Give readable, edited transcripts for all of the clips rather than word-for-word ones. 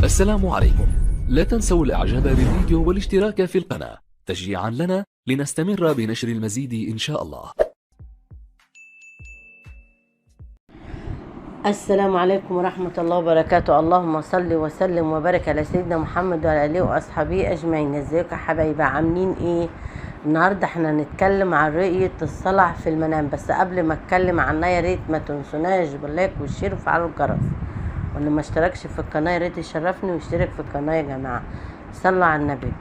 السلام عليكم. لا تنسوا الاعجاب بالفيديو والاشتراك في القناة تشجيعا لنا لنستمر بنشر المزيد ان شاء الله. السلام عليكم ورحمة الله وبركاته. اللهم صل وسلم وبارك على سيدنا محمد وعلى آله وأصحابه أجمعين. ازيكم يا حبايبي، عاملين ايه؟ النهاردة احنا هنتكلم عن رؤية الصلع في المنام. بس قبل ما اتكلم عنها يا ريت ما تنسوناش باللايك والشير وفعلوا الجرس، واللي ما اشتركش في القناة يا ريت يشرفني ويشترك في القناة يا جماعة. صلوا على النبي.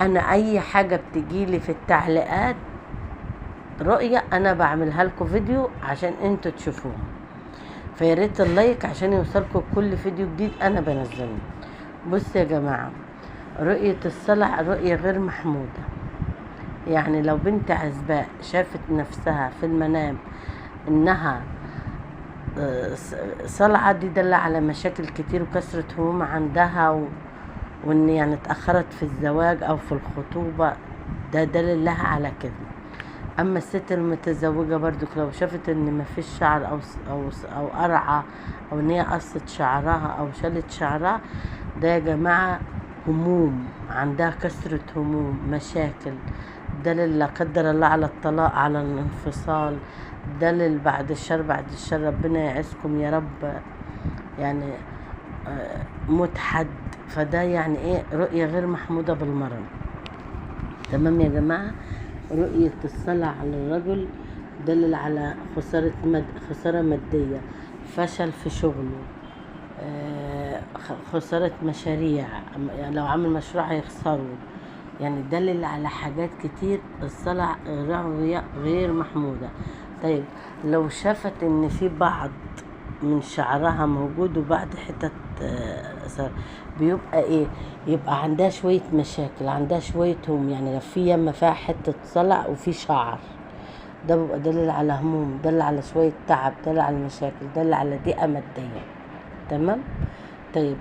انا اي حاجة بتجيلي في التعليقات رؤية انا بعملها لكم فيديو عشان انتوا تشوفوها، فياريت اللايك عشان يوصلكم كل فيديو جديد انا بنزله. بص يا جماعة، رؤية الصلع رؤية غير محمودة. يعني لو بنت عزباء شافت نفسها في المنام انها صلعة، دي دل على مشاكل كتير وكسرة هموم عندها وان يعني اتأخرت في الزواج او في الخطوبة، ده دليل لها على كده. اما الست المتزوجة برضو لو شافت ان مفيش شعر او قرعة، او ان هي قصت شعرها او شالت شعرها، ده يا جماعة هموم عندها، كسرة هموم، مشاكل، دليل لا قدر الله على الطلاق، على الانفصال، دليل بعد الشر ربنا يعزكم يا رب، يعني موت حد. فده يعني ايه رؤية غير محمودة بالمرض. تمام يا جماعة. رؤية الصلع على الرجل دلل على خسارة مادية، فشل في شغله، خسارة مشاريع، يعني لو عمل مشروع هيخسره، يعني دلل على حاجات كتير. الصلع رؤية غير محمودة. طيب لو شافت ان في بعض من شعرها موجود وبعد حتت بيبقى ايه، يبقى عندها شوية مشاكل، عندها شوية هم، يعني لو في يمة فيها حتة صلع وفي شعر، ده بيبقى دليل على هموم، دليل على شوية تعب، دليل على مشاكل، دليل على ضيقة مادية. تمام. طيب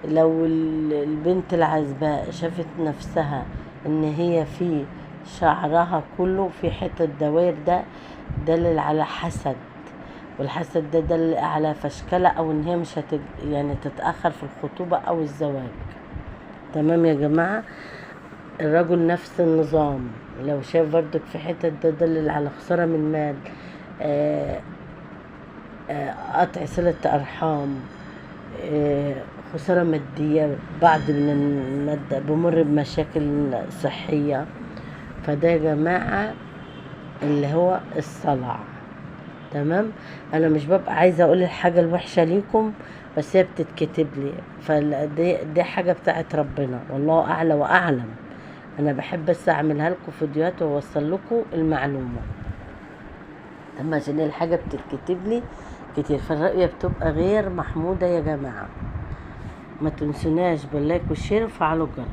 لو البنت العزباء شافت نفسها ان هي في شعرها كله في حتة دواير، ده دليل على حسد، والحسد ده دل على فشكلة او ان هي مش يعني تتأخر في الخطوبة او الزواج. تمام يا جماعة. الرجل نفس النظام، لو شاف بردك في حتة ده دلل على خسارة من مال، قطع صلة ارحام، خسارة مادية، بعض من المادة، بمر بمشاكل صحية. فده يا جماعة اللي هو الصلع. تمام. انا مش ببقى عايزه اقول الحاجه الوحشه ليكم، بس هي بتتكتب لي، فدي حاجه بتاعت ربنا والله اعلى واعلم. انا بحب بس اعملها لكم فيديوهات واوصل لكم المعلومه، اما عشان الحاجه بتتكتب لي كتير، فالرؤيه بتبقى غير محموده يا جماعه. ما تنسوناش باللايك والشير وفعلوا الجرس.